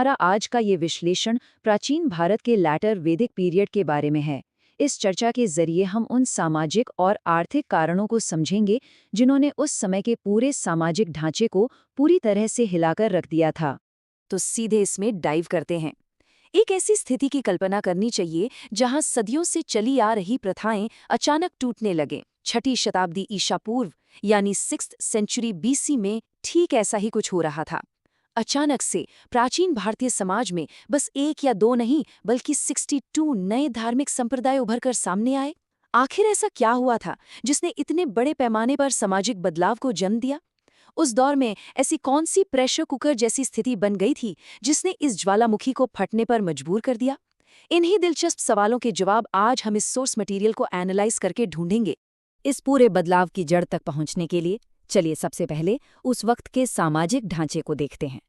हमारा आज का ये विश्लेषण प्राचीन भारत के लैटर वैदिक पीरियड के बारे में है। इस चर्चा के जरिए हम उन सामाजिक और आर्थिक कारणों को समझेंगे जिन्होंने उस समय के पूरे सामाजिक ढांचे को पूरी तरह से हिलाकर रख दिया था। तो सीधे इसमें डाइव करते हैं। एक ऐसी स्थिति की कल्पना करनी चाहिए जहां सदियों से चली आ रही प्रथाएं अचानक टूटने लगें। छठी शताब्दी ईसा पूर्व यानी 6th सेंचुरी बीसी में ठीक ऐसा ही कुछ हो रहा था। अचानक से प्राचीन भारतीय समाज में बस एक या दो नहीं बल्कि 62 नए धार्मिक संप्रदाय उभर कर सामने आए। आखिर ऐसा क्या हुआ था जिसने इतने बड़े पैमाने पर सामाजिक बदलाव को जन्म दिया? उस दौर में ऐसी कौन सी प्रेशर कुकर जैसी स्थिति बन गई थी जिसने इस ज्वालामुखी को फटने पर मजबूर कर दिया? इन्हीं दिलचस्प सवालों के जवाब आज हम इस सोर्स मटेरियल को एनालाइज करके ढूंढेंगे। इस पूरे बदलाव की जड़ तक पहुंचने के लिए चलिए सबसे पहले उस वक्त के सामाजिक ढांचे को देखते हैं।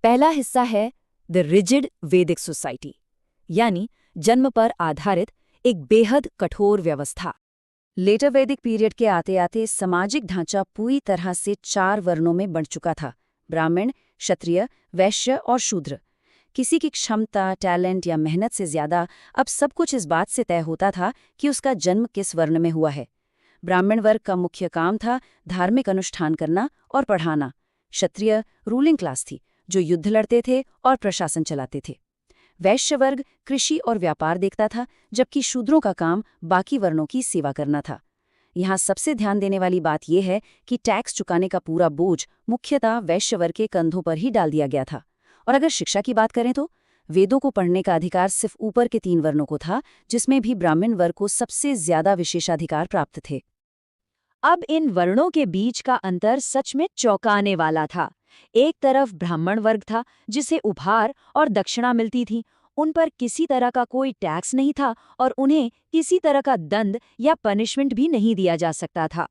पहला हिस्सा है द रिजिड वैदिक सोसाइटी, यानी जन्म पर आधारित एक बेहद कठोर व्यवस्था। लेटर वैदिक पीरियड के आते आते सामाजिक ढांचा पूरी तरह से 4 वर्णों में बंट चुका था: ब्राह्मण, क्षत्रिय, वैश्य और शूद्र। किसी की क्षमता, टैलेंट या मेहनत से ज्यादा अब सब कुछ इस बात से तय होता था कि उसका जन्म किस वर्ण में हुआ है। ब्राह्मण वर्ग का मुख्य काम था धार्मिक अनुष्ठान करना और पढ़ाना। क्षत्रिय रूलिंग क्लास थी, जो युद्ध लड़ते थे और प्रशासन चलाते थे। वैश्य वर्ग कृषि और व्यापार देखता था, जबकि शूद्रों का काम बाकी वर्णों की सेवा करना था। यहाँ सबसे ध्यान देने वाली बात यह है कि टैक्स चुकाने का पूरा बोझ मुख्यतः वैश्य वर्ग के कंधों पर ही डाल दिया गया था। और अगर शिक्षा की बात करें तो वेदों को पढ़ने का अधिकार सिर्फ ऊपर के 3 वर्णों को था, जिसमें भी ब्राह्मण वर्ग को सबसे ज्यादा विशेषाधिकार प्राप्त थे। अब इन वर्णों के बीच का अंतर सच में चौंकाने वाला था। एक तरफ ब्राह्मण वर्ग था, जिसे उपहार और दक्षिणा मिलती थी, उन पर किसी तरह का कोई टैक्स नहीं था और उन्हें किसी तरह का दंड या पनिशमेंट भी नहीं दिया जा सकता था।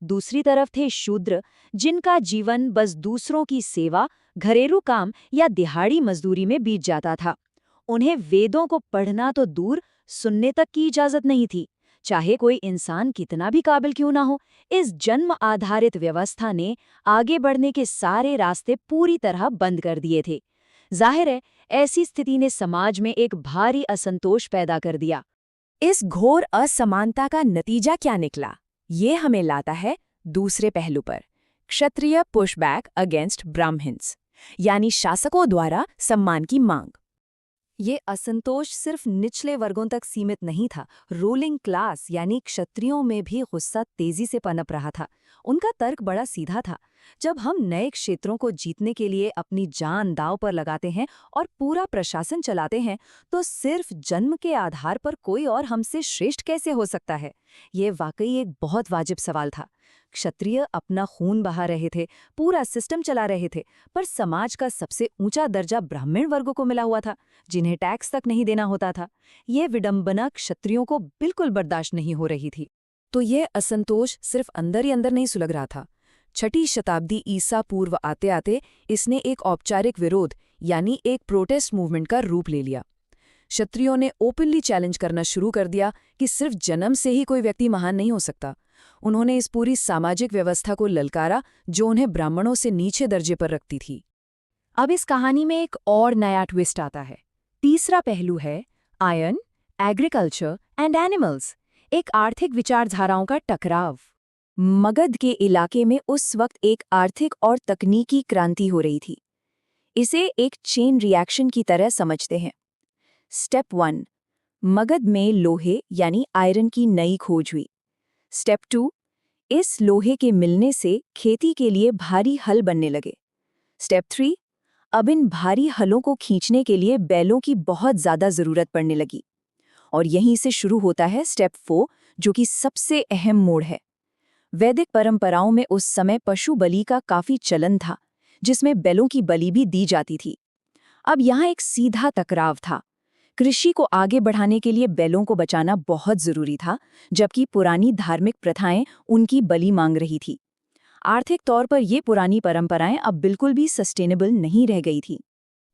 दूसरी तरफ थे शूद्र, जिनका जीवन बस दूसरों की सेवा, घरेलू काम या दिहाड़ी मजदूरी में बीत जाता था। उन्हें वेदों को पढ़ना तो दूर, सुनने तक की इजाजत नहीं थी, चाहे कोई इंसान कितना भी काबिल क्यों ना हो। इस जन्म आधारित व्यवस्था ने आगे बढ़ने के सारे रास्ते पूरी तरह बंद कर दिए थे। जाहिर है, ऐसी स्थिति ने समाज में एक भारी असंतोष पैदा कर दिया। इस घोर असमानता का नतीजा क्या निकला, ये हमें लाता है दूसरे पहलू पर: क्षत्रिय पुशबैक अगेंस्ट ब्राह्मण्स, यानी शासकों द्वारा सम्मान की मांग। ये असंतोष सिर्फ निचले वर्गों तक सीमित नहीं था। रूलिंग क्लास यानी क्षत्रियों में भी गुस्सा तेजी से पनप रहा था। उनका तर्क बड़ा सीधा था: जब हम नए क्षेत्रों को जीतने के लिए अपनी जान दांव पर लगाते हैं और पूरा प्रशासन चलाते हैं, तो सिर्फ जन्म के आधार पर कोई और हमसे श्रेष्ठ कैसे हो सकता है? ये वाकई एक बहुत वाजिब सवाल था। क्षत्रिय अपना खून बहा रहे थे, पूरा सिस्टम चला रहे थे, पर समाज का सबसे ऊंचा दर्जा ब्राह्मण वर्गों को मिला हुआ था, जिन्हें टैक्स तक नहीं देना होता था। ये विडंबना क्षत्रियों को बिल्कुल बर्दाश्त नहीं हो रही थी। तो ये असंतोष सिर्फ अंदर ही अंदर नहीं सुलग रहा था। छठी शताब्दी ईसा पूर्व आते आते इसने एक औपचारिक विरोध यानी एक प्रोटेस्ट मूवमेंट का रूप ले लिया। क्षत्रियों ने ओपनली चैलेंज करना शुरू कर दिया कि सिर्फ जन्म से ही कोई व्यक्ति महान नहीं हो सकता। उन्होंने इस पूरी सामाजिक व्यवस्था को ललकारा जो उन्हें ब्राह्मणों से नीचे दर्जे पर रखती थी। अब इस कहानी में एक और नया ट्विस्ट आता है। तीसरा पहलू है आयरन, एग्रीकल्चर एंड एनिमल्स, एक आर्थिक विचारधाराओं का टकराव। मगध के इलाके में उस वक्त एक आर्थिक और तकनीकी क्रांति हो रही थी। इसे एक चेन रिएक्शन की तरह समझते हैं। स्टेप 1, मगध में लोहे यानी आयरन की नई खोज हुई। स्टेप 2, इस लोहे के मिलने से खेती के लिए भारी हल बनने लगे। स्टेप 3, अब इन भारी हलों को खींचने के लिए बैलों की बहुत ज्यादा जरूरत पड़ने लगी। और यहीं से शुरू होता है स्टेप 4, जो कि सबसे अहम मोड़ है। वैदिक परंपराओं में उस समय पशु बलि का काफी चलन था, जिसमें बैलों की बलि भी दी जाती थी। अब यहाँ एक सीधा टकराव था। कृषि को आगे बढ़ाने के लिए बैलों को बचाना बहुत जरूरी था, जबकि पुरानी धार्मिक प्रथाएं उनकी बलि मांग रही थी। आर्थिक तौर पर ये पुरानी परंपराएं अब बिल्कुल भी सस्टेनेबल नहीं रह गई थी।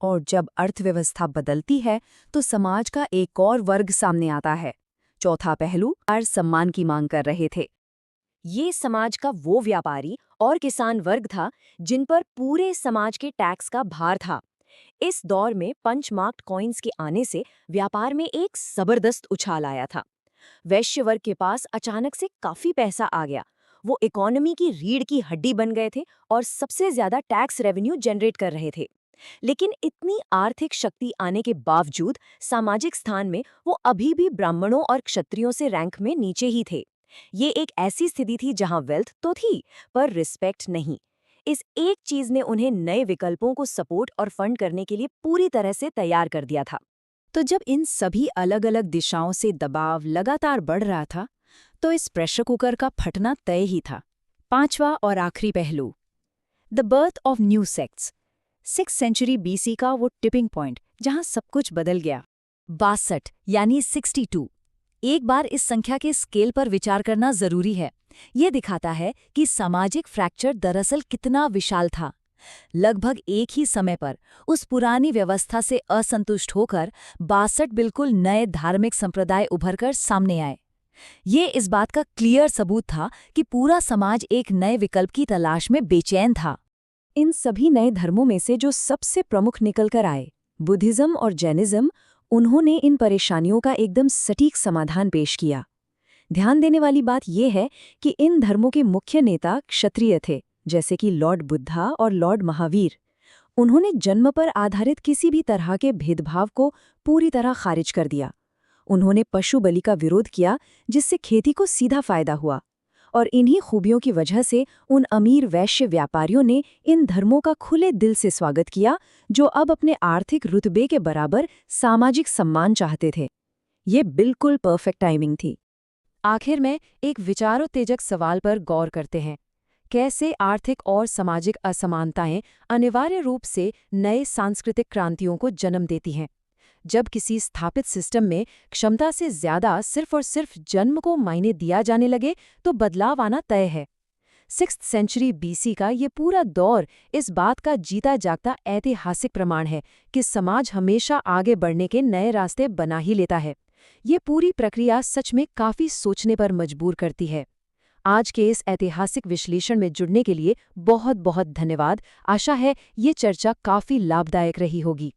और जब अर्थव्यवस्था बदलती है तो समाज का एक और वर्ग सामने आता है। चौथा पहलू सम्मान की मांग कर रहे थे। ये समाज का वो व्यापारी और किसान वर्ग था जिन पर पूरे समाज के टैक्स का भार था। इस दौर में पंच मार्क्ड कॉइन्स के आने से व्यापार में एक जबरदस्त उछाल आया था। वैश्य वर्ग के पास अचानक से काफी पैसा आ गया। वो इकोनॉमी की रीढ़ की हड्डी बन गए थे और सबसे ज्यादा टैक्स रेवेन्यू जनरेट कर रहे थे। लेकिन इतनी आर्थिक शक्ति आने के बावजूद सामाजिक स्थान में वो अभी भी ब्राह्मणों और क्षत्रियों से रैंक में नीचे ही थे। ये एक ऐसी स्थिति थी जहां वेल्थ तो थी, पर रिस्पेक्ट नहीं। इस एक चीज ने उन्हें नए विकल्पों को सपोर्ट और फंड करने के लिए पूरी तरह से तैयार कर दिया था। तो जब इन सभी अलग अलग दिशाओं से दबाव लगातार बढ़ रहा था, तो इस प्रेशर कुकर का फटना तय ही था। पांचवा और आखिरी पहलू, the birth of new sects. 6th century BC का वो टिपिंग पॉइंट जहां सब कुछ बदल गया। 62 यानी 62। एक बार इस संख्या के स्केल पर विचार करना जरूरी है। ये दिखाता है कि सामाजिक फ्रैक्चर दरअसल कितना विशाल था। लगभग एक ही समय पर उस पुरानी व्यवस्था से असंतुष्ट होकर 62 बिल्कुल नए धार्मिक संप्रदाय उभरकर सामने आए। ये इस बात का क्लियर सबूत था कि पूरा समाज एक नए विकल्प की तलाश में बेचैन था। इन सभी नए धर्मों में से जो सबसे प्रमुख निकलकर आए, बुद्धिज्म और जैनिज्म, उन्होंने इन परेशानियों का एकदम सटीक समाधान पेश किया। ध्यान देने वाली बात यह है कि इन धर्मों के मुख्य नेता क्षत्रिय थे, जैसे कि लॉर्ड बुद्धा और लॉर्ड महावीर। उन्होंने जन्म पर आधारित किसी भी तरह के भेदभाव को पूरी तरह खारिज कर दिया। उन्होंने पशु बलि का विरोध किया, जिससे खेती को सीधा फायदा हुआ। और इन्हीं खूबियों की वजह से उन अमीर वैश्य व्यापारियों ने इन धर्मों का खुले दिल से स्वागत किया, जो अब अपने आर्थिक रुतबे के बराबर सामाजिक सम्मान चाहते थे। ये बिल्कुल परफेक्ट टाइमिंग थी। आखिर में एक विचारोत्तेजक सवाल पर गौर करते हैं। कैसे आर्थिक और सामाजिक असमानताएं अनिवार्य रूप से नए सांस्कृतिक क्रांतियों को जन्म देती हैं? जब किसी स्थापित सिस्टम में क्षमता से ज्यादा सिर्फ और सिर्फ जन्म को मायने दिया जाने लगे, तो बदलाव आना तय है। 6th सेंचुरी BC का ये पूरा दौर इस बात का जीता जागता ऐतिहासिक प्रमाण है कि समाज हमेशा आगे बढ़ने के नए रास्ते बना ही लेता है। ये पूरी प्रक्रिया सच में काफी सोचने पर मजबूर करती है। आज के इस ऐतिहासिक विश्लेषण में जुड़ने के लिए बहुत बहुत धन्यवाद। आशा है ये चर्चा काफी लाभदायक रही होगी।